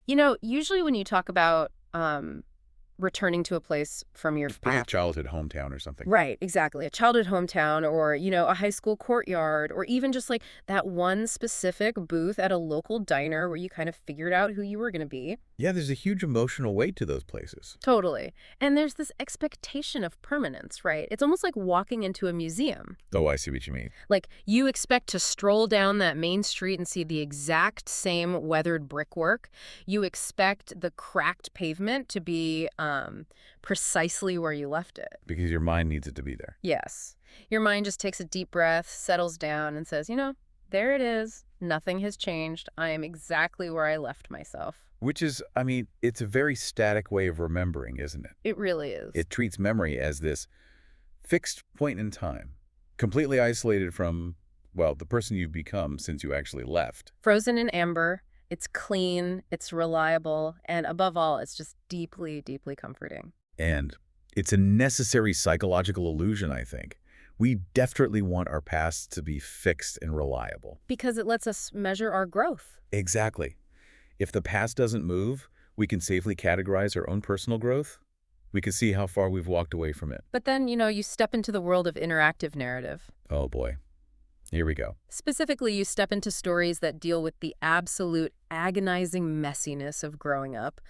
Usually when you talk about returning to a place from your Like a past. childhood hometown or something. Right, exactly. A childhood hometown or, a high school courtyard or even just like that one specific booth at a local diner where you kind of figured out who you were going to be. Yeah, there's a huge emotional weight to those places. Totally. And there's this expectation of permanence, right? It's almost like walking into a museum. Oh, I see what you mean. Like you expect to stroll down that main street and see the exact same weathered brickwork. You expect the cracked pavement to be precisely where you left it. Because your mind needs it to be there. Yes. Your mind just takes a deep breath, settles down, and says, there it is. Nothing has changed. I am exactly where I left myself. Which is, I mean, it's a very static way of remembering, isn't it? It really is. It treats memory as this fixed point in time, completely isolated from, well, the person you've become since you actually left. Frozen in amber. It's clean, it's reliable, and above all, it's just deeply, deeply comforting. And it's a necessary psychological illusion, I think. We desperately want our past to be fixed and reliable. Because it lets us measure our growth. Exactly. If the past doesn't move, we can safely categorize our own personal growth. We can see how far we've walked away from it. But then, you step into the world of interactive narrative. Oh boy. Here we go. Specifically, you step into stories that deal with the absolute agonizing messiness of growing up,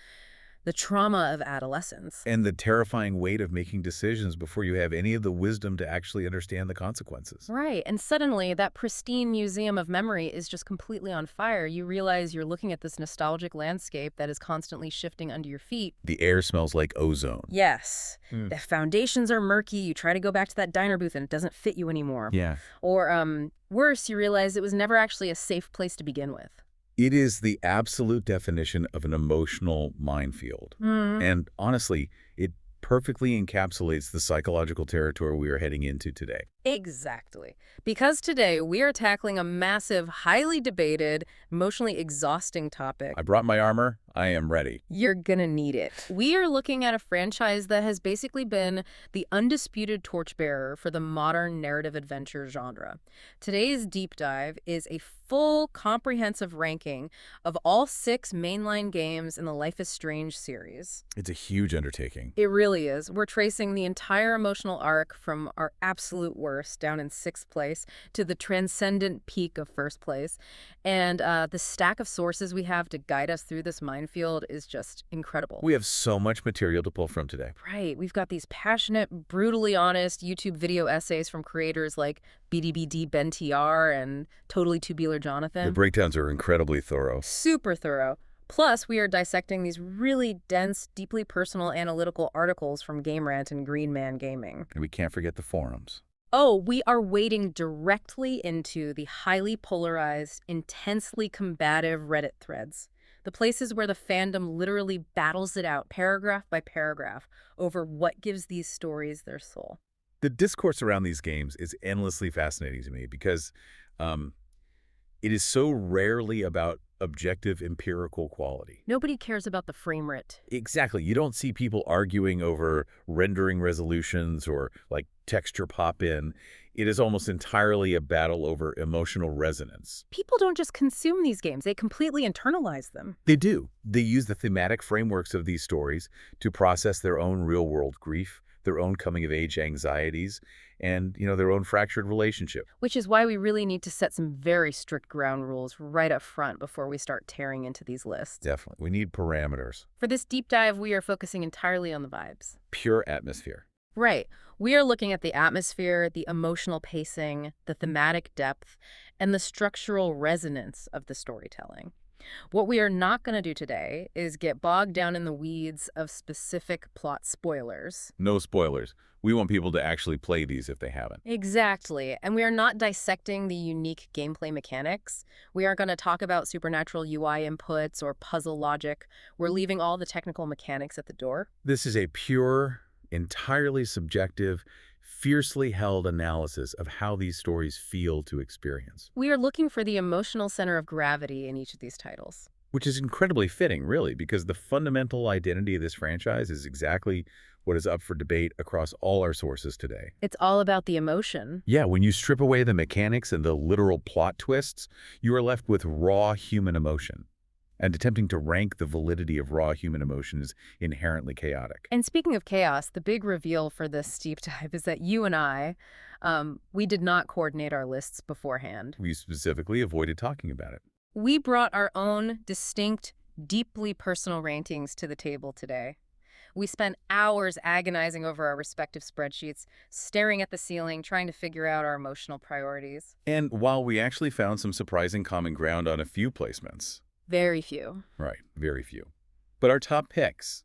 the trauma of adolescence. And the terrifying weight of making decisions before you have any of the wisdom to actually understand the consequences. Right, and suddenly that pristine museum of memory is just completely on fire. You realize you're looking at this nostalgic landscape that is constantly shifting under your feet. The air smells like ozone. Yes, Mm. the foundations are murky. You try to go back to that diner booth and it doesn't fit you anymore. Yeah. Or worse, you realize it was never actually a safe place to begin with. It is the absolute definition of an emotional minefield. And honestly, it perfectly encapsulates the psychological territory we are heading into today. Exactly. Because today we are tackling a massive, highly debated, emotionally exhausting topic. I brought my armor. I am ready. You're gonna need it. We are looking at a franchise that has basically been the undisputed torchbearer for the modern narrative adventure genre. Today's deep dive is a full, comprehensive ranking of all 6 mainline games in the Life is Strange series. It's a huge undertaking. It really is. We're tracing the entire emotional arc from our absolute worst down in 6th place to the transcendent peak of 1st place. And the stack of sources we have to guide us through this minefield is just incredible. We have so much material to pull from today. Right. We've got these passionate, brutally honest YouTube video essays from creators like BDBD Ben TR and Totally Tubular The Jonathan. breakdowns are incredibly thorough. Super thorough. Plus, we are dissecting these really dense, deeply personal analytical articles from Game Rant and Green Man Gaming. And we can't forget the forums. Oh, we are wading directly into the highly polarized, intensely combative Reddit threads. The places where the fandom literally battles it out paragraph by paragraph over what gives these stories their soul. The discourse around these games is endlessly fascinating to me because it is so rarely about objective empirical quality. Nobody cares about the frame rate. Exactly. You don't see people arguing over rendering resolutions or like texture pop in. It is almost entirely a battle over emotional resonance. People don't just consume these games, they completely internalize them. They do. They use the thematic frameworks of these stories to process their own real-world grief, their own coming-of-age anxieties, and, their own fractured relationship. Which is why we really need to set some very strict ground rules right up front before we start tearing into these lists. Definitely. We need parameters. For this deep dive, we are focusing entirely on the vibes. Pure atmosphere. Right. We are looking at the atmosphere, the emotional pacing, the thematic depth, and the structural resonance of the storytelling. What we are not going to do today is get bogged down in the weeds of specific plot spoilers. No spoilers. We want people to actually play these if they haven't. Exactly. And we are not dissecting the unique gameplay mechanics. We aren't going to talk about supernatural UI inputs or puzzle logic. We're leaving all the technical mechanics at the door. This is a pure, entirely subjective, fiercely held analysis of how these stories feel to experience. We are looking for the emotional center of gravity in each of these titles. Which is incredibly fitting, really, because the fundamental identity of this franchise is exactly what is up for debate across all our sources today. It's all about the emotion. Yeah, when you strip away the mechanics and the literal plot twists, you are left with raw human emotion. and attempting to rank the validity of raw human emotion is inherently chaotic. And speaking of chaos, the big reveal for this deep dive is that you and I, we did not coordinate our lists beforehand. We specifically avoided talking about it. We brought our own distinct, deeply personal rankings to the table today. We spent hours agonizing over our respective spreadsheets, staring at the ceiling, trying to figure out our emotional priorities. And while we actually found some surprising common ground on a few placements, Very few. right, very few, but our top picks,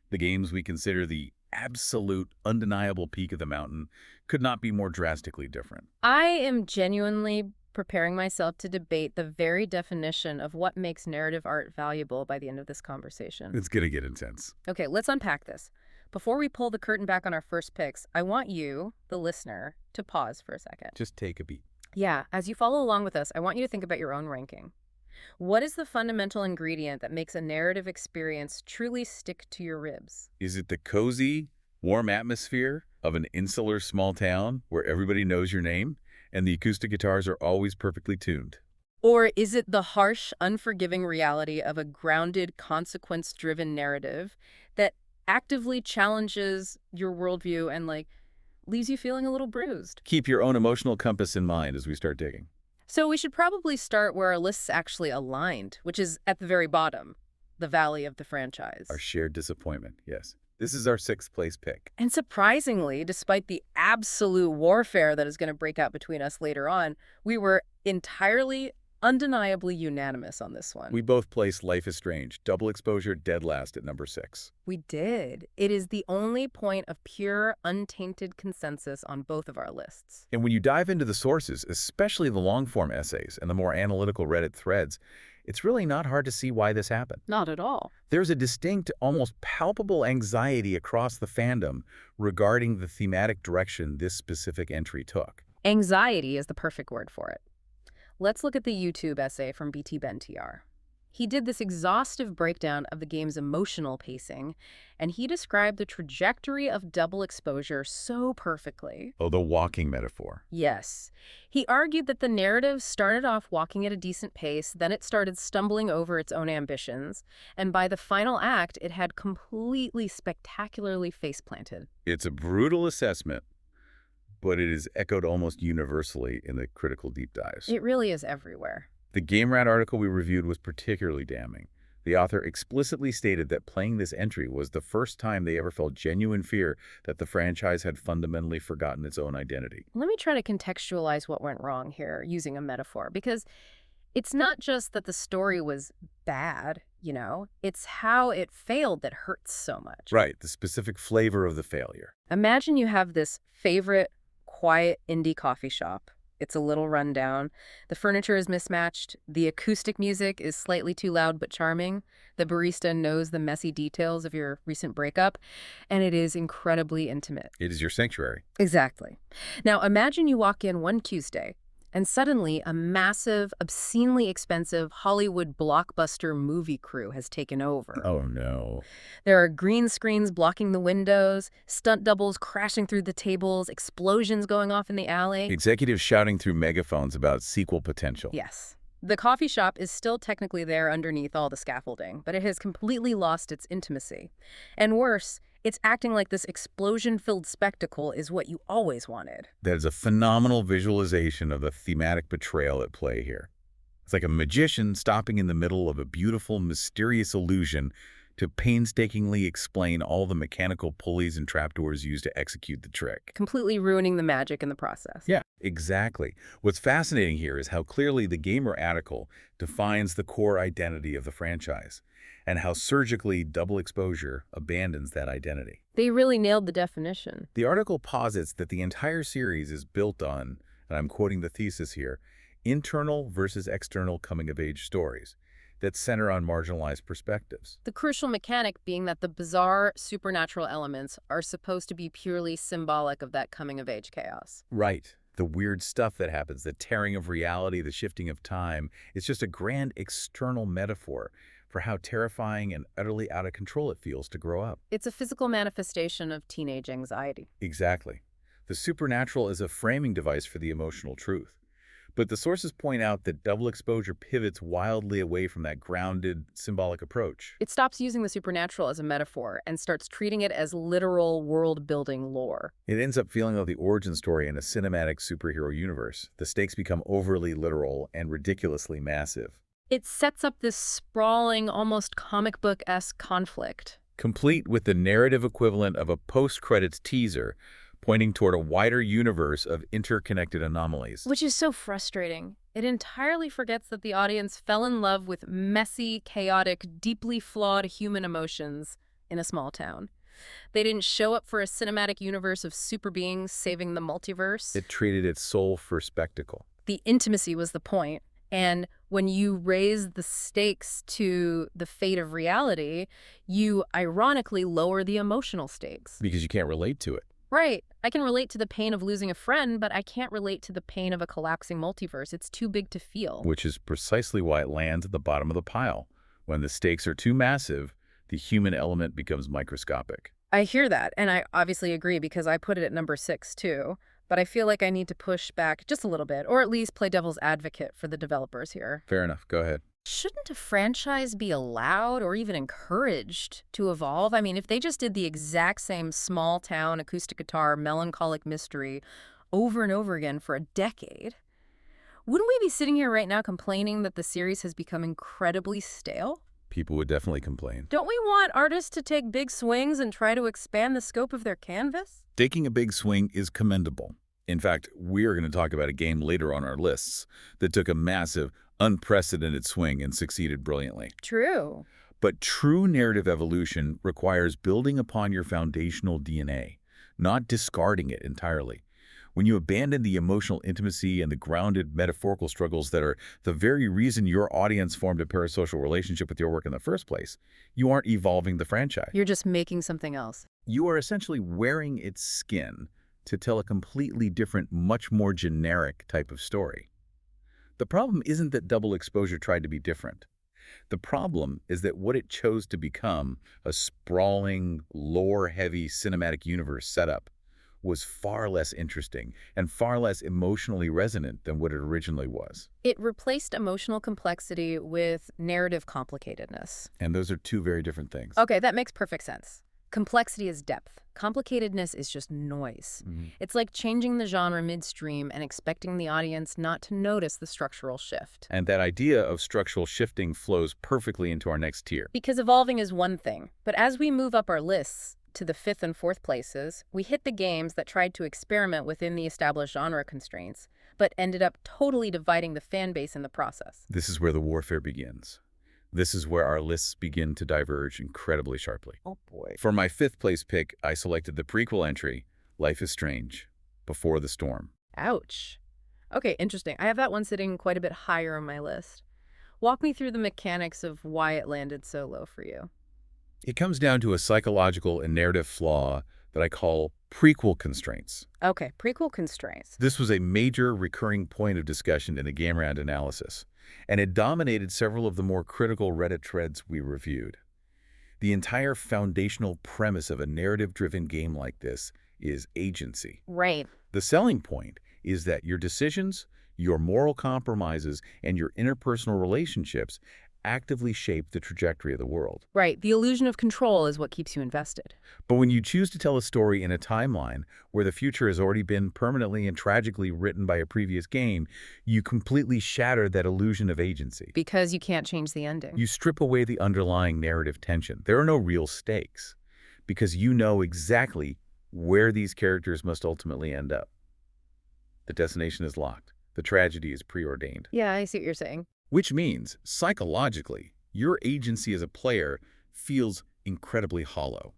the games we consider the absolute, undeniable peak of the mountain, could not be more drastically different. I am genuinely preparing myself to debate the very definition of what makes narrative art valuable by the end of this conversation. It's gonna get intense. Okay, let's unpack this. Before we pull the curtain back on our first picks, I want you, the listener, to pause for a second. Just take a beat. Yeah, as you follow along with us, I want you to think about your own ranking. What is the fundamental ingredient that makes a narrative experience truly stick to your ribs? Is it the cozy, warm atmosphere of an insular small town where everybody knows your name and the acoustic guitars are always perfectly tuned? Or is it the harsh, unforgiving reality of a grounded, consequence-driven narrative that actively challenges your worldview and, leaves you feeling a little bruised? Keep your own emotional compass in mind as we start digging. So we should probably start where our lists actually aligned, which is at the very bottom, the valley of the franchise. Our shared disappointment, yes. This is our 6th place pick. And surprisingly, despite the absolute warfare that is going to break out between us later on, we were entirely, undeniably unanimous on this one. We both placed Life is Strange, Double Exposure, dead last at number 6. We did. It is the only point of pure, untainted consensus on both of our lists. And when you dive into the sources, especially the long-form essays and the more analytical Reddit threads, it's really not hard to see why this happened. Not at all. There's a distinct, almost palpable anxiety across the fandom regarding the thematic direction this specific entry took. Anxiety is the perfect word for it. Let's look at the YouTube essay from BT Ben TR. He did this exhaustive breakdown of the game's emotional pacing, and he described the trajectory of Double Exposure so perfectly. Oh, the walking metaphor. Yes. He argued that the narrative started off walking at a decent pace, then it started stumbling over its own ambitions, and by the final act, it had completely spectacularly face-planted. It's a brutal assessment, but it is echoed almost universally in the critical deep dives. It really is everywhere. The GameRat article we reviewed was particularly damning. The author explicitly stated that playing this entry was the first time they ever felt genuine fear that the franchise had fundamentally forgotten its own identity. Let me try to contextualize what went wrong here using a metaphor, because it's not just that the story was bad, it's how it failed that hurts so much. Right, the specific flavor of the failure. Imagine you have this favorite, quiet indie coffee shop. It's a little rundown. The furniture is mismatched. The acoustic music is slightly too loud but charming. The barista knows the messy details of your recent breakup, and it is incredibly intimate. It is your sanctuary. Exactly. Now imagine you walk in one Tuesday, and suddenly a massive, obscenely expensive Hollywood blockbuster movie crew has taken over. Oh, no. There are green screens blocking the windows, stunt doubles crashing through the tables, explosions going off in the alley. Executives shouting through megaphones about sequel potential. Yes. The coffee shop is still technically there underneath all the scaffolding, but it has completely lost its intimacy. And worse, it's acting like this explosion-filled spectacle is what you always wanted. That is a phenomenal visualization of the thematic betrayal at play here. It's like a magician stopping in the middle of a beautiful, mysterious illusion to painstakingly explain all the mechanical pulleys and trapdoors used to execute the trick. Completely ruining the magic in the process. Yeah, exactly. What's fascinating here is how clearly the Gamer article defines the core identity of the franchise, and how surgically Double Exposure abandons that identity. They really nailed the definition. The article posits that the entire series is built on, and I'm quoting the thesis here, internal versus external coming-of-age stories that center on marginalized perspectives. The crucial mechanic being that the bizarre supernatural elements are supposed to be purely symbolic of that coming-of-age chaos. Right. The weird stuff that happens, the tearing of reality, the shifting of time, it's just a grand external metaphor for how terrifying and utterly out of control it feels to grow up. It's a physical manifestation of teenage anxiety. Exactly. The supernatural is a framing device for the emotional truth. But the sources point out that double exposure pivots wildly away from that grounded, symbolic approach. It stops using the supernatural as a metaphor and starts treating it as literal world-building lore. It ends up feeling like the origin story in a cinematic superhero universe. The stakes become overly literal and ridiculously massive, It sets up this sprawling, almost comic book-esque conflict. complete with the narrative equivalent of a post-credits teaser pointing toward a wider universe of interconnected anomalies. Which is so frustrating. It entirely forgets that the audience fell in love with messy, chaotic, deeply flawed human emotions in a small town. They didn't show up for a cinematic universe of super beings saving the multiverse. It treated its soul for spectacle. The intimacy was the point. And when you raise the stakes to the fate of reality, you ironically lower the emotional stakes. Because you can't relate to it. Right. I can relate to the pain of losing a friend, but I can't relate to the pain of a collapsing multiverse. It's too big to feel. Which is precisely why it lands at the bottom of the pile. When the stakes are too massive, the human element becomes microscopic. I hear that, and I obviously agree because I put it at number 6 too. But I feel like I need to push back just a little bit, or at least play devil's advocate for the developers here. Fair enough. Go ahead. Shouldn't a franchise be allowed or even encouraged to evolve? I mean, if they just did the exact same small-town acoustic guitar melancholic mystery over and over again for a decade, wouldn't we be sitting here right now complaining that the series has become incredibly stale? People would definitely complain. Don't we want artists to take big swings and try to expand the scope of their canvas? Taking a big swing is commendable. In fact, we are going to talk about a game later on our lists that took a massive, unprecedented swing and succeeded brilliantly. True. But true narrative evolution requires building upon your foundational DNA, not discarding it entirely. When you abandon the emotional intimacy and the grounded metaphorical struggles that are the very reason your audience formed a parasocial relationship with your work in the first place, you aren't evolving the franchise. You're just making something else. You are essentially wearing its skin to tell a completely different, much more generic type of story. The problem isn't that double exposure tried to be different. The problem is that what it chose to become, a sprawling, lore-heavy cinematic universe setup, was far less interesting and far less emotionally resonant than what it originally was. It replaced emotional complexity with narrative complicatedness. And those are two very different things. Okay, that makes perfect sense. Complexity is depth. Complicatedness is just noise. It's like changing the genre midstream and expecting the audience not to notice the structural shift. And that idea of structural shifting flows perfectly into our next tier. Because evolving is one thing, but as we move up our lists to the 5th and 4th places, we hit the games that tried to experiment within the established genre constraints, but ended up totally dividing the fan base in the process. This is where the warfare begins. This is where our lists begin to diverge incredibly sharply. Oh boy. For my 5th place pick, I selected the prequel entry, Life is Strange, Before the Storm. Ouch. Okay, interesting. I have that one sitting quite a bit higher on my list. Walk me through the mechanics of why it landed so low for you. It comes down to a psychological and narrative flaw that I call prequel constraints. Okay, prequel constraints. This was a major recurring point of discussion in the Game Round analysis, and it dominated several of the more critical Reddit threads we reviewed. The entire foundational premise of a narrative-driven game like this is agency. Right. The selling point is that your decisions, your moral compromises, and your interpersonal relationships actively shape the trajectory of the world. Right. The illusion of control is what keeps you invested. But when you choose to tell a story in a timeline where the future has already been permanently and tragically written by a previous game, you completely shatter that illusion of agency. Because you can't change the ending. You strip away the underlying narrative tension. There are no real stakes because you know exactly where these characters must ultimately end up. The destination is locked. The tragedy is preordained. Yeah, I see what you're saying. Which means, psychologically, your agency as a player feels incredibly hollow.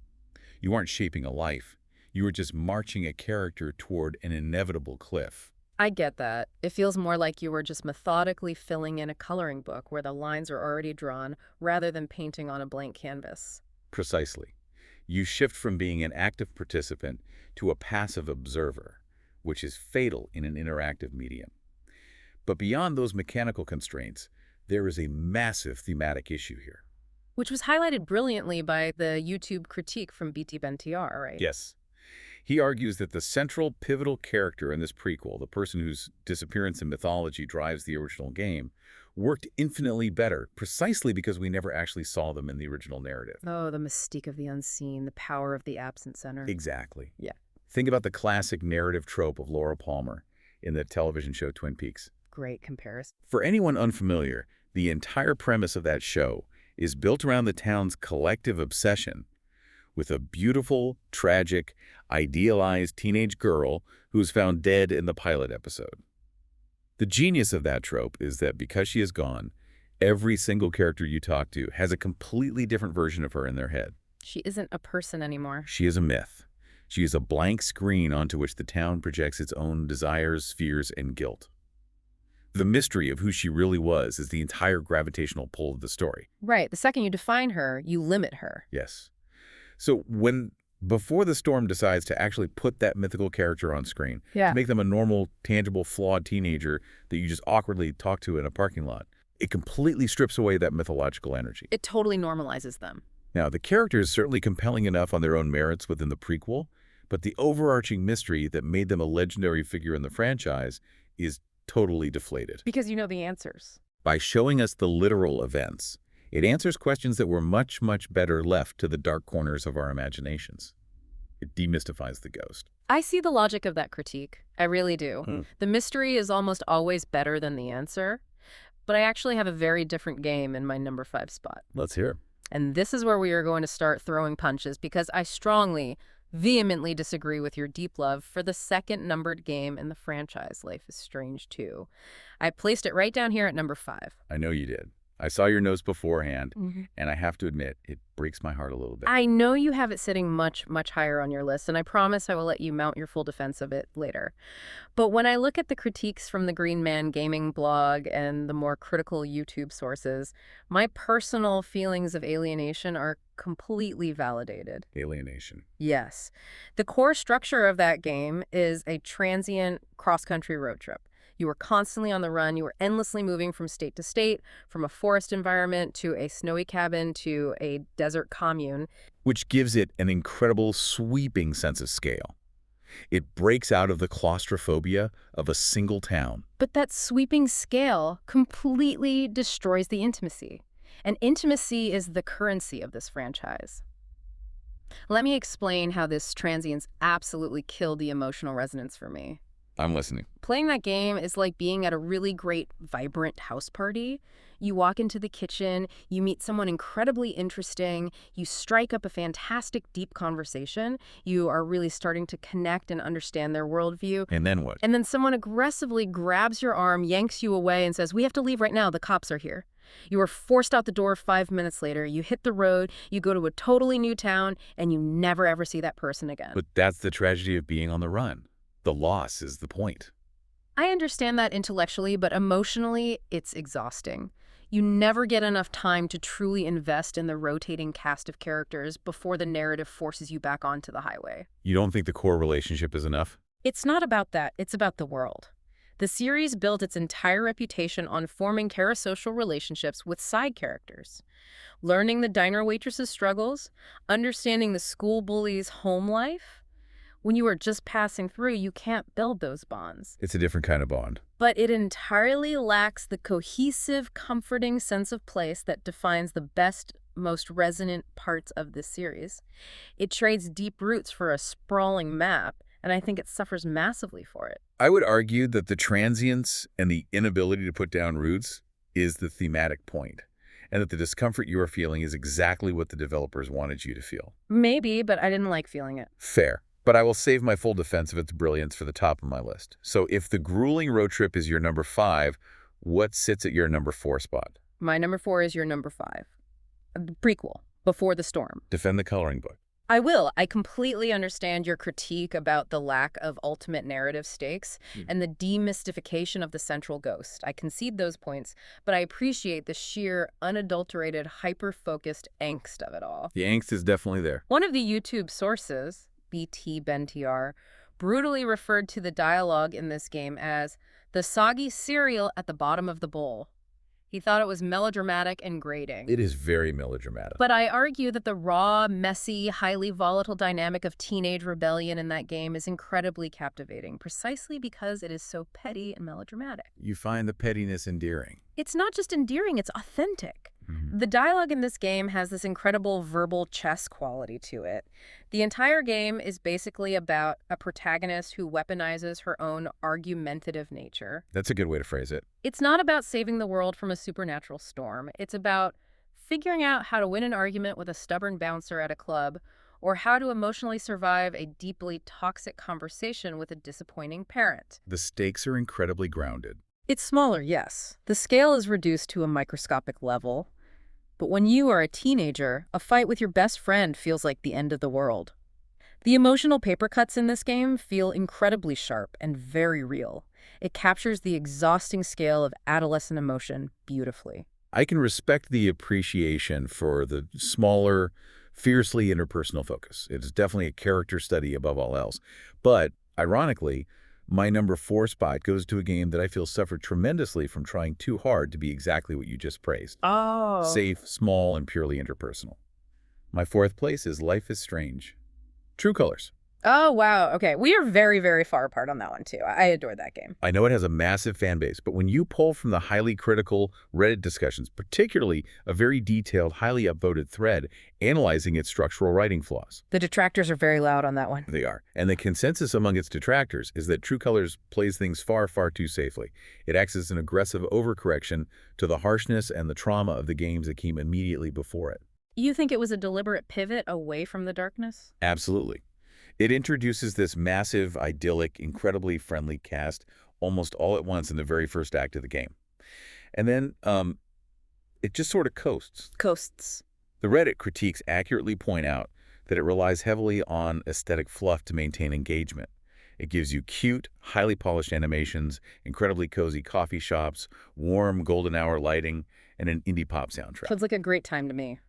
You aren't shaping a life. You are just marching a character toward an inevitable cliff. I get that. It feels more like you were just methodically filling in a coloring book where the lines are already drawn rather than painting on a blank canvas. Precisely. You shift from being an active participant to a passive observer, which is fatal in an interactive medium. But beyond those mechanical constraints, there is a massive thematic issue here. Which was highlighted brilliantly by the YouTube critique from BT Ben TR, right? Yes. He argues that the central pivotal character in this prequel, the person whose disappearance in mythology drives the original game, worked infinitely better precisely because we never actually saw them in the original narrative. Oh, the mystique of the unseen, the power of the absent center. Exactly. Yeah. Think about the classic narrative trope of Laura Palmer in the television show Twin Peaks. Great comparison. For anyone unfamiliar, the entire premise of that show is built around the town's collective obsession with a beautiful, tragic, idealized teenage girl who's found dead in the pilot episode. The genius of that trope is that because she is gone, every single character you talk to has a completely different version of her in their head. She isn't a person anymore. She is a myth. She is a blank screen onto which the town projects its own desires, fears, and guilt. The mystery of who she really was is the entire gravitational pull of the story. Right. The second you define her, you limit her. Yes. So before the Storm decides to actually put that mythical character on screen, Yeah. to make them a normal, tangible, flawed teenager that you just awkwardly talk to in a parking lot, it completely strips away that mythological energy. It totally normalizes them. Now, the character is certainly compelling enough on their own merits within the prequel, but the overarching mystery that made them a legendary figure in the franchise is totally deflated. Because you know the answers. By showing us the literal events, it answers questions that were much, much better left to the dark corners of our imaginations. It demystifies the ghost. I see the logic of that critique. I really do. The mystery is almost always better than the answer, but I actually have a very different game in my number 5 spot. Let's hear it. And this is where we are going to start throwing punches because I strongly, vehemently disagree with your deep love for the second numbered game in the franchise, Life is Strange 2. I placed it right down here at number 5. I know you did. I saw your notes beforehand, and I have to admit, it breaks my heart a little bit. I know you have it sitting much, much higher on your list, and I promise I will let you mount your full defense of it later. But when I look at the critiques from the Green Man Gaming blog and the more critical YouTube sources, my personal feelings of alienation are completely validated. Alienation. Yes. The core structure of that game is a transient cross-country road trip. You were constantly on the run. You were endlessly moving from state to state, from a forest environment to a snowy cabin to a desert commune. Which gives it an incredible sweeping sense of scale. It breaks out of the claustrophobia of a single town. But that sweeping scale completely destroys the intimacy. And intimacy is the currency of this franchise. Let me explain how this transience absolutely killed the emotional resonance for me. I'm listening. Playing that game is like being at a really great, vibrant house party. You walk into the kitchen, you meet someone incredibly interesting, you strike up a fantastic, deep conversation, you are really starting to connect and understand their worldview. And then what? And then someone aggressively grabs your arm, yanks you away, and says, "We have to leave right now, the cops are here." You are forced out the door 5 minutes later, you hit the road, you go to a totally new town, and you never ever see that person again. But that's the tragedy of being on the run. The loss is the point. I understand that intellectually, but emotionally, it's exhausting. You never get enough time to truly invest in the rotating cast of characters before the narrative forces you back onto the highway. You don't think the core relationship is enough? It's not about that. It's about the world. The series built its entire reputation on forming parasocial relationships with side characters. Learning the diner waitress's struggles, understanding the school bully's home life. When you are just passing through, you can't build those bonds. It's a different kind of bond. But it entirely lacks the cohesive, comforting sense of place that defines the best, most resonant parts of this series. It trades deep roots for a sprawling map, and I think it suffers massively for it. I would argue that the transience and the inability to put down roots is the thematic point, and that the discomfort you are feeling is exactly what the developers wanted you to feel. Maybe, but I didn't like feeling it. Fair. But I will save my full defense of its brilliance for the top of my list. So if the grueling road trip is your number 5, what sits at your number 4 spot? My number 4 is your number 5. The prequel, Before the Storm. Defend the coloring book. I will. I completely understand your critique about the lack of ultimate narrative stakes and the demystification of the central ghost. I concede those points, but I appreciate the sheer, unadulterated, hyper-focused angst of it all. The angst is definitely there. One of the YouTube sources, BT BenTR, brutally referred to the dialogue in this game as the soggy cereal at the bottom of the bowl. He thought it was melodramatic and grating. It is very melodramatic. But I argue that the raw, messy, highly volatile dynamic of teenage rebellion in that game is incredibly captivating, precisely because it is so petty and melodramatic. You find the pettiness endearing. It's not just endearing, it's authentic. Mhm. The dialogue in this game has this incredible verbal chess quality to it. The entire game is basically about a protagonist who weaponizes her own argumentative nature. That's a good way to phrase it. It's not about saving the world from a supernatural storm. It's about figuring out how to win an argument with a stubborn bouncer at a club, or how to emotionally survive a deeply toxic conversation with a disappointing parent. The stakes are incredibly grounded. It's smaller, yes. The scale is reduced to a microscopic level. But when you are a teenager, a fight with your best friend feels like the end of the world. The emotional paper cuts in this game feel incredibly sharp and very real. It captures the exhausting scale of adolescent emotion beautifully. I can respect the appreciation for the smaller, fiercely interpersonal focus. It's definitely a character study above all else. But, ironically, my number 4 spot goes to a game that I feel suffered tremendously from trying too hard to be exactly what you just praised. Oh. Safe, small, and purely interpersonal. My 4th place is Life is Strange. True Colors. Oh, wow. Okay, we are very, very far apart on that one, too. I adore that game. I know it has a massive fan base, but when you pull from the highly critical Reddit discussions, particularly a very detailed, highly upvoted thread analyzing its structural writing flaws. The detractors are very loud on that one. They are. And the consensus among its detractors is that True Colors plays things far, far too safely. It acts as an aggressive overcorrection to the harshness and the trauma of the games that came immediately before it. You think it was a deliberate pivot away from the darkness? Absolutely. It introduces this massive, idyllic, incredibly friendly cast almost all at once in the very first act of the game. And then it just sort of coasts. Coasts. The Reddit critiques accurately point out that it relies heavily on aesthetic fluff to maintain engagement. It gives you cute, highly polished animations, incredibly cozy coffee shops, warm golden hour lighting, and an indie pop soundtrack. Sounds like a great time to me.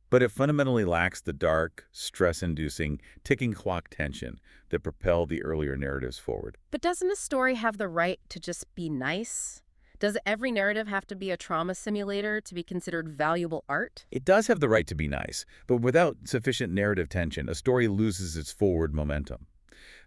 But it fundamentally lacks the dark, stress-inducing, ticking clock tension that propelled the earlier narratives forward. But doesn't a story have the right to just be nice? Does every narrative have to be a trauma simulator to be considered valuable art? It does have the right to be nice, but without sufficient narrative tension, a story loses its forward momentum.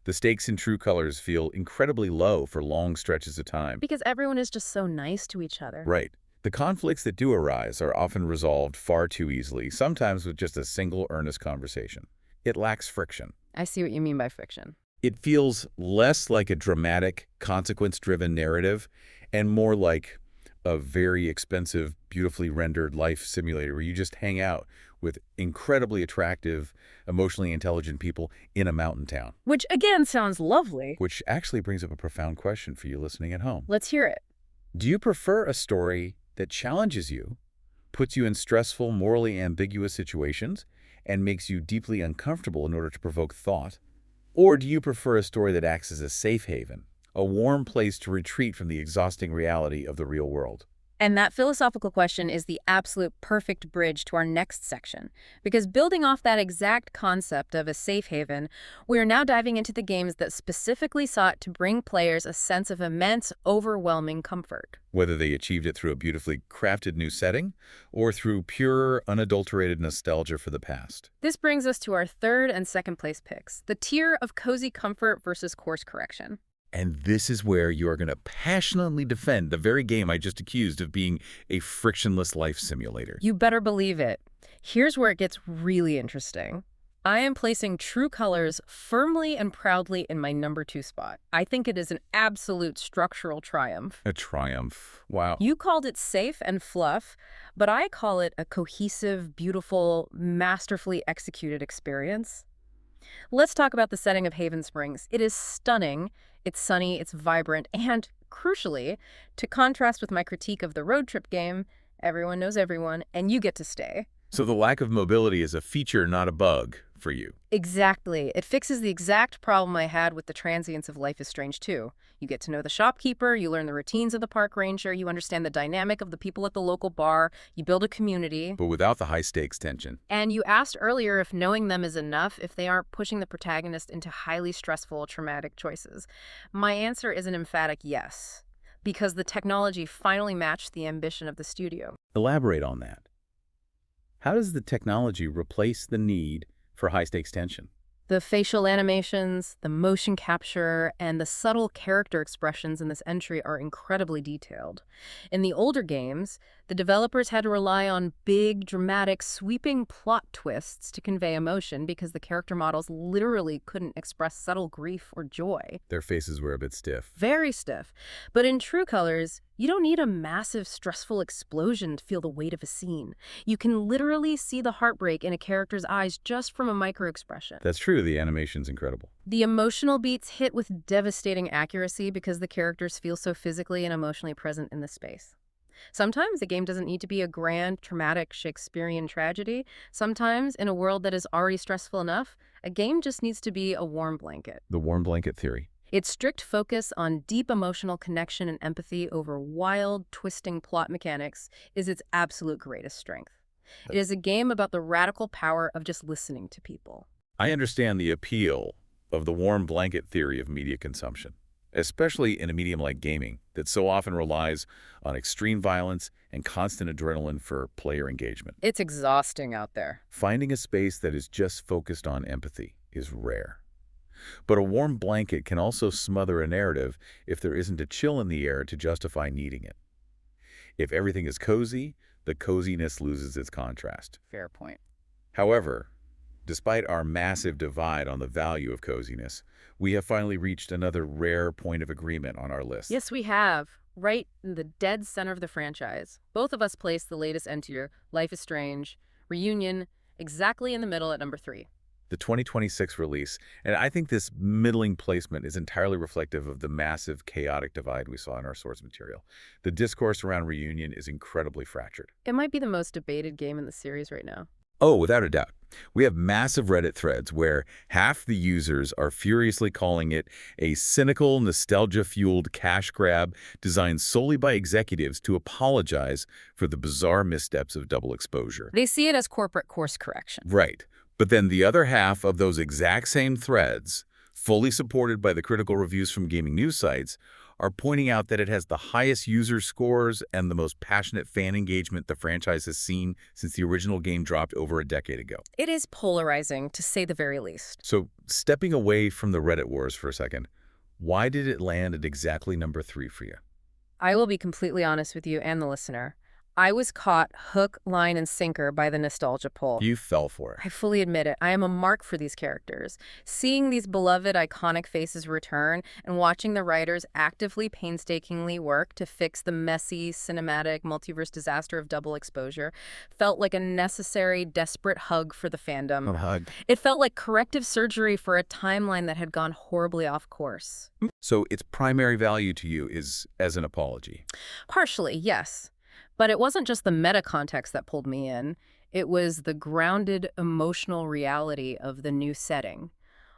The stakes in True Colors feel incredibly low for long stretches of time. Because everyone is just so nice to each other. Right. The conflicts that do arise are often resolved far too easily, sometimes with just a single earnest conversation. It lacks friction. I see what you mean by friction. It feels less like a dramatic, consequence-driven narrative and more like a very expensive, beautifully rendered life simulator where you just hang out with incredibly attractive, emotionally intelligent people in a mountain town. Which, again, sounds lovely. Which actually brings up a profound question for you listening at home. Let's hear it. Do you prefer a story that challenges you, puts you in stressful, morally ambiguous situations, and makes you deeply uncomfortable in order to provoke thought? Or do you prefer a story that acts as a safe haven, a warm place to retreat from the exhausting reality of the real world? And that philosophical question is the absolute perfect bridge to our next section. Because building off that exact concept of a safe haven, we are now diving into the games that specifically sought to bring players a sense of immense, overwhelming comfort. Whether they achieved it through a beautifully crafted new setting or through pure, unadulterated nostalgia for the past. This brings us to our third and second place picks, the tier of cozy comfort versus course correction. And this is where you are going to passionately defend the very game I just accused of being a frictionless life simulator. You better believe it. Here's where it gets really interesting. I am placing True Colors firmly and proudly in my number 2 spot. I think it is an absolute structural triumph. A triumph. Wow. You called it safe and fluff, but I call it a cohesive, beautiful, masterfully executed experience. Let's talk about the setting of Haven Springs. It is stunning. It's sunny, it's vibrant, and, crucially, to contrast with my critique of the road trip game, everyone knows everyone, and you get to stay. So the lack of mobility is a feature, not a bug, for you. Exactly. It fixes the exact problem I had with the transients of Life is Strange 2. You get to know the shopkeeper, you learn the routines of the park ranger, you understand the dynamic of the people at the local bar, you build a community. But without the high-stakes tension. And you asked earlier if knowing them is enough, if they aren't pushing the protagonist into highly stressful, traumatic choices. My answer is an emphatic yes. because the technology finally matched the ambition of the studio. Elaborate on that. How does the technology replace the need for high-stakes tension? The facial animations, the motion capture, and the subtle character expressions in this entry are incredibly detailed. In the older games, the developers had to rely on big, dramatic, sweeping plot twists to convey emotion because the character models literally couldn't express subtle grief or joy. Their faces were a bit stiff. Very stiff. But in True Colors, you don't need a massive, stressful explosion to feel the weight of a scene. You can literally see the heartbreak in a character's eyes just from a microexpression. That's true, the animation's incredible. The emotional beats hit with devastating accuracy because the characters feel so physically and emotionally present in the space. Sometimes the game doesn't need to be a grand, traumatic Shakespearean tragedy. Sometimes, in a world that is already stressful enough, a game just needs to be a warm blanket. The warm blanket theory. Its strict focus on deep emotional connection and empathy over wild, twisting plot mechanics is its absolute greatest strength. It is a game about the radical power of just listening to people. I understand the appeal of the warm blanket theory of media consumption, especially in a medium like gaming that so often relies on extreme violence and constant adrenaline for player engagement. It's exhausting out there. Finding a space that is just focused on empathy is rare. But a warm blanket can also smother a narrative if there isn't a chill in the air to justify needing it. If everything is cozy, the coziness loses its contrast. Fair point. However, despite our massive divide on the value of coziness, we have finally reached another rare point of agreement on our list. Yes, we have. Right in the dead center of the franchise. Both of us placed the latest entry, Life is Strange, Reunion, exactly in the middle at number 3. The 2026 release, and I think this middling placement is entirely reflective of the massive, chaotic divide we saw in our source material. The discourse around Reunion is incredibly fractured. It might be the most debated game in the series right now. Oh, without a doubt. We have massive Reddit threads where half the users are furiously calling it a cynical, nostalgia-fueled cash grab designed solely by executives to apologize for the bizarre missteps of Double Exposure. They see it as corporate course correction. Right. But then the other half of those exact same threads, fully supported by the critical reviews from gaming news sites, are pointing out that it has the highest user scores and the most passionate fan engagement the franchise has seen since the original game dropped over a decade ago. It is polarizing, to say the very least. So, stepping away from the Reddit wars for a second, why did it land at exactly number 3 for you? I will be completely honest with you and the listener. I was caught hook, line, and sinker by the nostalgia pull. You fell for it. I fully admit it. I am a mark for these characters. Seeing these beloved, iconic faces return and watching the writers actively, painstakingly work to fix the messy, cinematic, multiverse disaster of Double Exposure felt like a necessary, desperate hug for the fandom. A hug. It felt like corrective surgery for a timeline that had gone horribly off course. So its primary value to you is as an apology. Partially, yes. But it wasn't just the meta context that pulled me in. It was the grounded, emotional reality of the new setting.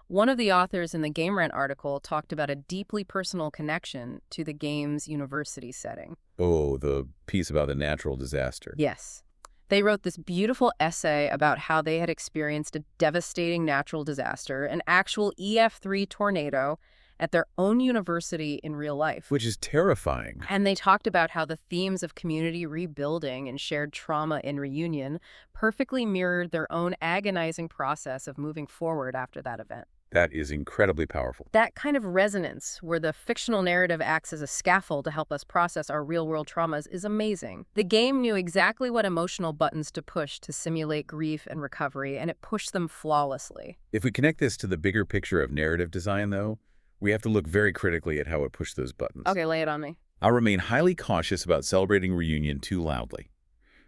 One of the authors in the Game Rant article talked about a deeply personal connection to the game's university setting. Oh, the piece about the natural disaster. Yes. They wrote this beautiful essay about how they had experienced a devastating natural disaster, an actual EF3 tornado, at their own university in real life. Which is terrifying. And they talked about how the themes of community rebuilding and shared trauma in Reunion perfectly mirrored their own agonizing process of moving forward after that event. That is incredibly powerful. That kind of resonance, where the fictional narrative acts as a scaffold to help us process our real-world traumas, is amazing. The game knew exactly what emotional buttons to push to simulate grief and recovery, and it pushed them flawlessly. If we connect this to the bigger picture of narrative design, though, we have to look very critically at how it pushed those buttons. Okay, lay it on me. I'll remain highly cautious about celebrating Reunion too loudly,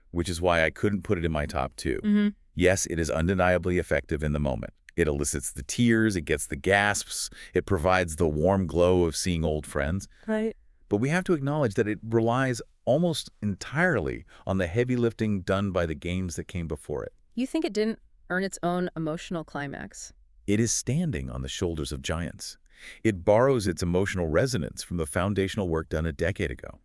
which is why I couldn't put it in my top 2. Yes, it is undeniably effective in the moment. It elicits the tears, it gets the gasps, it provides the warm glow of seeing old friends. Right. But we have to acknowledge that it relies almost entirely on the heavy lifting done by the games that came before it. You think it didn't earn its own emotional climax? It is standing on the shoulders of giants. It borrows its emotional resonance from the foundational work done a decade ago.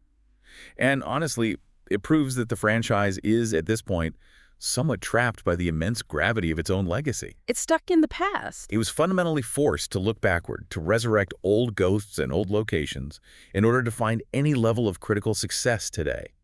And honestly, it proves that the franchise is, at this point, somewhat trapped by the immense gravity of its own legacy. It's stuck in the past. It was fundamentally forced to look backward, to resurrect old ghosts and old locations in order to find any level of critical success today.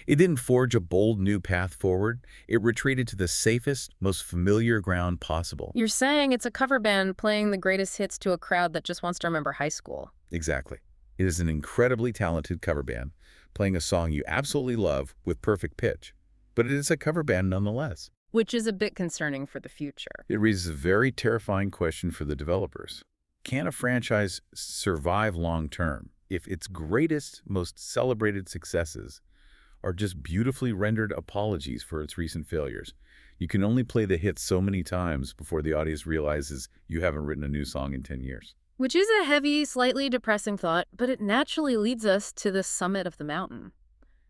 It didn't forge a bold new path forward. It retreated to the safest, most familiar ground possible. You're saying it's a cover band playing the greatest hits to a crowd that just wants to remember high school. Exactly. It is an incredibly talented cover band, playing a song you absolutely love with perfect pitch. But it is a cover band nonetheless. Which is a bit concerning for the future. It raises a very terrifying question for the developers. Can a franchise survive long-term if its greatest, most celebrated successes are just beautifully rendered apologies for its recent failures? You can only play the hits so many times before the audience realizes you haven't written a new song in 10 years. Which is a heavy, slightly depressing thought, but it naturally leads us to the summit of the mountain.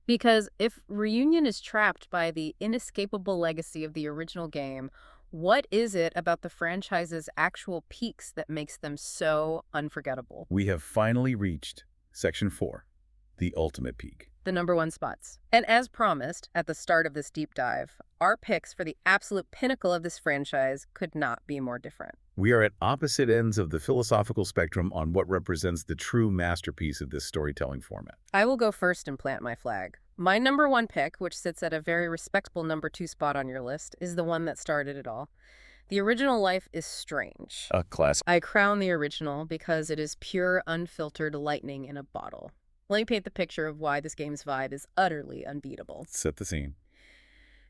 Because if Reunion is trapped by the inescapable legacy of the original game, what is it about the franchise's actual peaks that makes them so unforgettable? We have finally reached Section 4, the ultimate peak. The #1 spots. And as promised at the start of this deep dive, our picks for the absolute pinnacle of this franchise could not be more different. We are at opposite ends of the philosophical spectrum on what represents the true masterpiece of this storytelling format. I will go first and plant my flag. My #1 pick, which sits at a very respectable #2 spot on your list, is the one that started it all. The original Life is Strange. A classic. I crown the original because it is pure, unfiltered lightning in a bottle. Let me paint the picture of why this game's vibe is utterly unbeatable. Set the scene.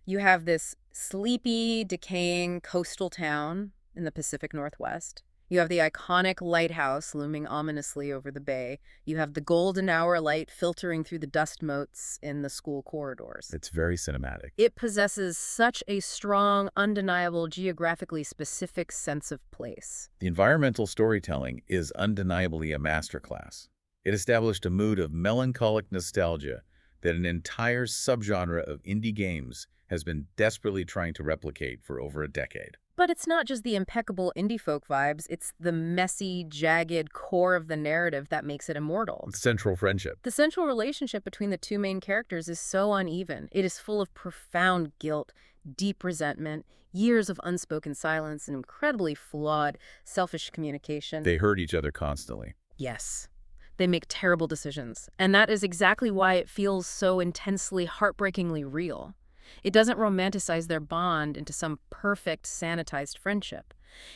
You have this sleepy, decaying coastal town in the Pacific Northwest. You have the iconic lighthouse looming ominously over the bay. You have the golden hour light filtering through the dust motes in the school corridors. It's very cinematic. It possesses such a strong, undeniable, geographically specific sense of place. The environmental storytelling is undeniably a masterclass. It established a mood of melancholic nostalgia that an entire subgenre of indie games has been desperately trying to replicate for over a decade. But it's not just the impeccable indie folk vibes, it's the messy, jagged core of the narrative that makes it immortal. Central friendship. The central relationship between the two main characters is so uneven. It is full of profound guilt, deep resentment, years of unspoken silence, and incredibly flawed, selfish communication. They hurt each other constantly. Yes. They make terrible decisions. And that is exactly why it feels so intensely, heartbreakingly real. It doesn't romanticize their bond into some perfect, sanitized friendship.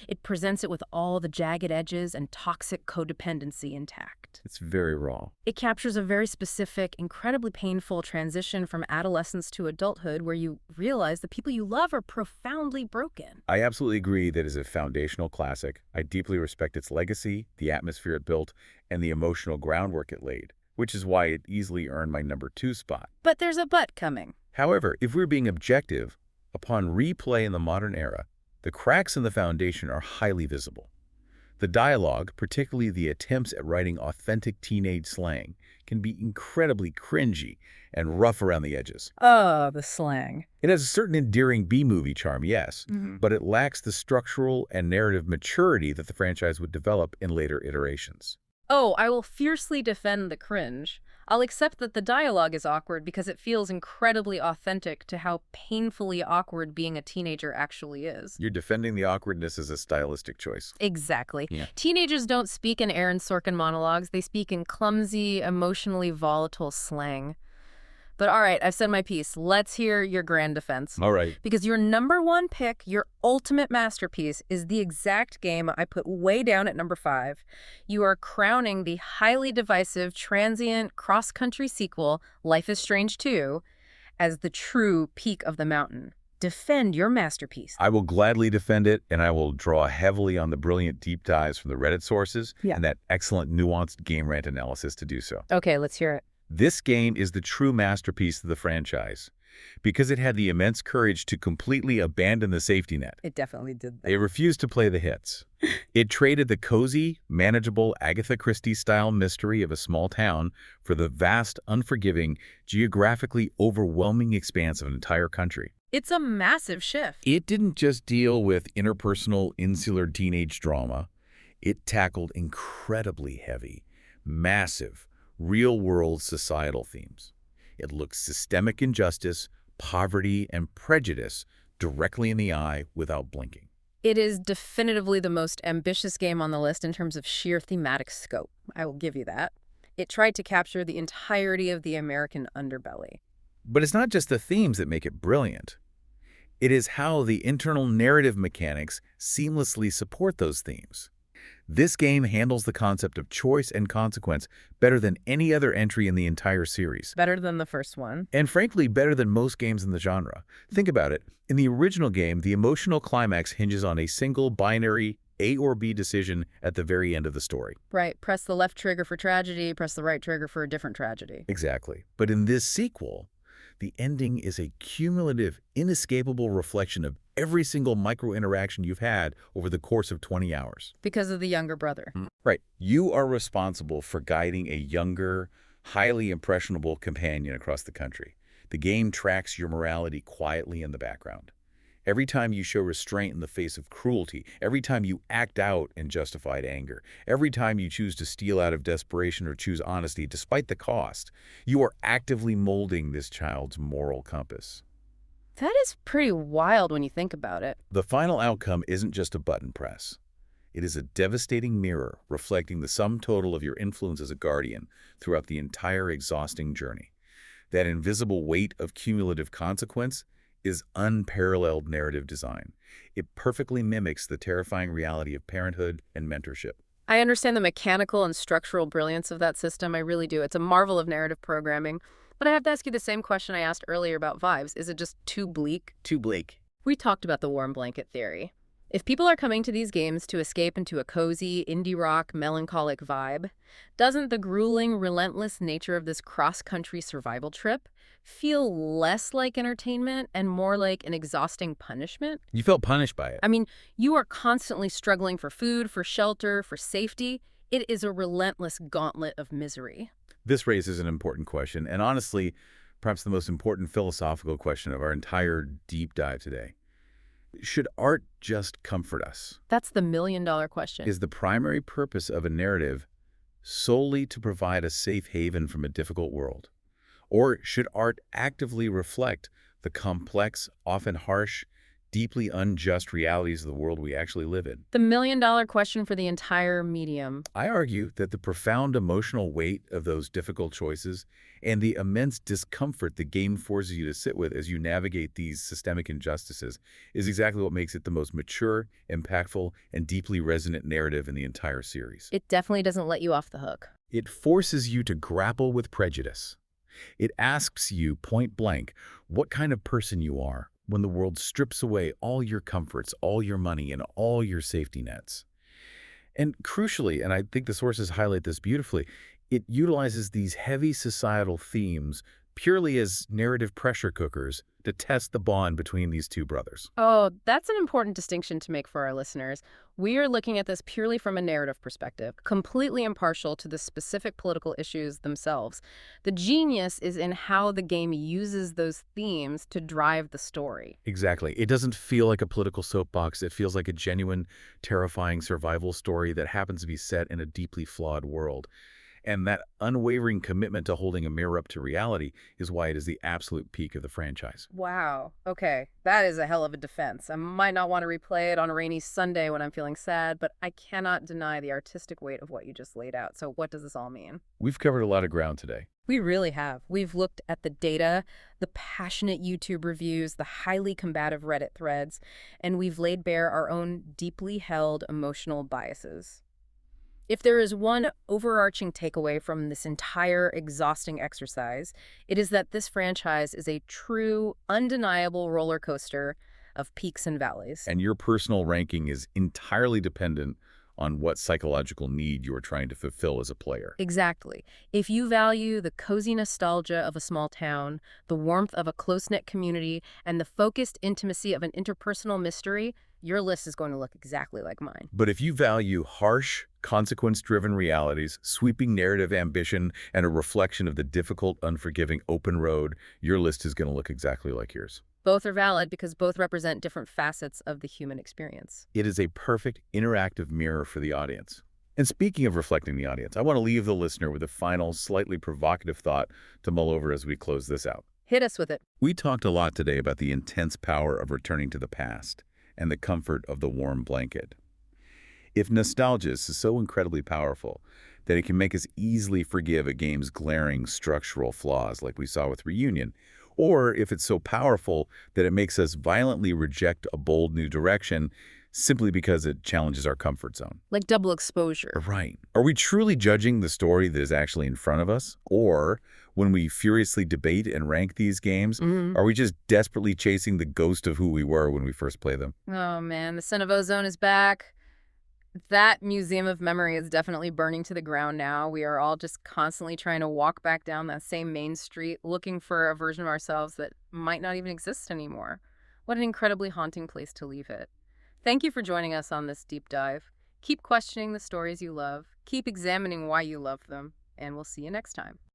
It presents it with all the jagged edges and toxic codependency intact. It's very raw. It captures a very specific, incredibly painful transition from adolescence to adulthood where you realize the people you love are profoundly broken. I absolutely agree that it is a foundational classic. I deeply respect its legacy, the atmosphere it built, and the emotional groundwork it laid, which is why it easily earned my #2 spot. But there's a but coming. However, if we're being objective, upon replay in the modern era, the cracks in the foundation are highly visible. The dialogue, particularly the attempts at writing authentic teenage slang, can be incredibly cringy and rough around the edges. Oh, the slang. It has a certain endearing B-movie charm, yes, but it lacks the structural and narrative maturity that the franchise would develop in later iterations. Oh, I will fiercely defend the cringe. I'll accept that the dialogue is awkward because it feels incredibly authentic to how painfully awkward being a teenager actually is. You're defending the awkwardness as a stylistic choice. Exactly. Yeah. Teenagers don't speak in Aaron Sorkin monologues. They speak in clumsy, emotionally volatile slang. But all right, I've said my piece. Let's hear your grand defense. All right. Because your #1 pick, your ultimate masterpiece, is the exact game I put way down at #5. You are crowning the highly divisive, transient, cross-country sequel, Life is Strange 2, as the true peak of the mountain. Defend your masterpiece. I will gladly defend it, and I will draw heavily on the brilliant deep dives from the Reddit sources and that excellent nuanced game rant analysis to do so. Okay, let's hear it. This game is the true masterpiece of the franchise because it had the immense courage to completely abandon the safety net. It definitely did that. It refused to play the hits. It traded the cozy, manageable Agatha Christie-style mystery of a small town for the vast, unforgiving, geographically overwhelming expanse of an entire country. It's a massive shift. It didn't just deal with interpersonal, insular teenage drama. It tackled incredibly heavy, massive, real-world societal themes. It looked systemic injustice, poverty, and prejudice directly in the eye without blinking. It is definitively the most ambitious game on the list in terms of sheer thematic scope. I will give you that. It tried to capture the entirety of the American underbelly. But it's not just the themes that make it brilliant. It is how the internal narrative mechanics seamlessly support those themes. This game handles the concept of choice and consequence better than any other entry in the entire series. Better than the first one. And frankly, better than most games in the genre. Think about it. In the original game, the emotional climax hinges on a single binary A or B decision at the very end of the story. Right. Press the left trigger for tragedy, press the right trigger for a different tragedy. Exactly. But in this sequel, the ending is a cumulative, inescapable reflection of every single micro-interaction you've had over the course of 20 hours. Because of the younger brother. Right. You are responsible for guiding a younger, highly impressionable companion across the country. The game tracks your morality quietly in the background. Every time you show restraint in the face of cruelty, every time you act out in justified anger, every time you choose to steal out of desperation or choose honesty despite the cost, you are actively molding this child's moral compass. That is pretty wild when you think about it. The final outcome isn't just a button press. It is a devastating mirror reflecting the sum total of your influence as a guardian throughout the entire exhausting journey. That invisible weight of cumulative consequence is unparalleled narrative design. It perfectly mimics the terrifying reality of parenthood and mentorship. I understand the mechanical and structural brilliance of that system. I really do. It's a marvel of narrative programming. But I have to ask you the same question I asked earlier about vibes. Is it just too bleak? Too bleak. We talked about the warm blanket theory. If people are coming to these games to escape into a cozy, indie rock, melancholic vibe, doesn't the grueling, relentless nature of this cross-country survival trip feel less like entertainment and more like an exhausting punishment? You felt punished by it. I mean, you are constantly struggling for food, for shelter, for safety. It is a relentless gauntlet of misery. This raises an important question, and honestly, perhaps the most important philosophical question of our entire deep dive today. Should art just comfort us? That's the million-dollar question. Is the primary purpose of a narrative solely to provide a safe haven from a difficult world? Or should art actively reflect the complex, often harsh, deeply unjust realities of the world we actually live in? The million-dollar question for the entire medium. I argue that the profound emotional weight of those difficult choices and the immense discomfort the game forces you to sit with as you navigate these systemic injustices is exactly what makes it the most mature, impactful, and deeply resonant narrative in the entire series. It definitely doesn't let you off the hook. It forces you to grapple with prejudice. It asks you point blank what kind of person you are when the world strips away all your comforts, all your money, and all your safety nets. And crucially, and I think the sources highlight this beautifully, it utilizes these heavy societal themes purely as narrative pressure cookers to test the bond between these two brothers. Oh, that's an important distinction to make for our listeners. We are looking at this purely from a narrative perspective, completely impartial to the specific political issues themselves. The genius is in how the game uses those themes to drive the story. Exactly. It doesn't feel like a political soapbox. It feels like a genuine, terrifying survival story that happens to be set in a deeply flawed world. And that unwavering commitment to holding a mirror up to reality is why it is the absolute peak of the franchise. Wow. Okay. That is a hell of a defense. I might not want to replay it on a rainy Sunday when I'm feeling sad, but I cannot deny the artistic weight of what you just laid out. So what does this all mean? We've covered a lot of ground today. We really have. We've looked at the data, the passionate YouTube reviews, the highly combative Reddit threads, and we've laid bare our own deeply held emotional biases. If there is one overarching takeaway from this entire exhausting exercise, it is that this franchise is a true, undeniable roller coaster of peaks and valleys. And your personal ranking is entirely dependent on what psychological need you are trying to fulfill as a player. Exactly. If you value the cozy nostalgia of a small town, the warmth of a close-knit community, and the focused intimacy of an interpersonal mystery, your list is going to look exactly like mine. But if you value harsh, consequence-driven realities, sweeping narrative ambition, and a reflection of the difficult, unforgiving open road, your list is going to look exactly like yours. Both are valid because both represent different facets of the human experience. It is a perfect interactive mirror for the audience. And speaking of reflecting the audience, I want to leave the listener with a final, slightly provocative thought to mull over as we close this out. Hit us with it. We talked a lot today about the intense power of returning to the past and the comfort of the warm blanket. If nostalgia is so incredibly powerful that it can make us easily forgive a game's glaring structural flaws like we saw with Reunion, or if it's so powerful that it makes us violently reject a bold new direction simply because it challenges our comfort zone. Like double exposure. Right. Are we truly judging the story that is actually in front of us? Or, when we furiously debate and rank these games, Mhm. are we just desperately chasing the ghost of who we were when we first played them? Oh man, the Sin of Ozone is back. That museum of memory is definitely burning to the ground now. We are all just constantly trying to walk back down that same main street, looking for a version of ourselves that might not even exist anymore. What an incredibly haunting place to leave it. Thank you for joining us on this deep dive. Keep questioning the stories you love, keep examining why you love them, and we'll see you next time.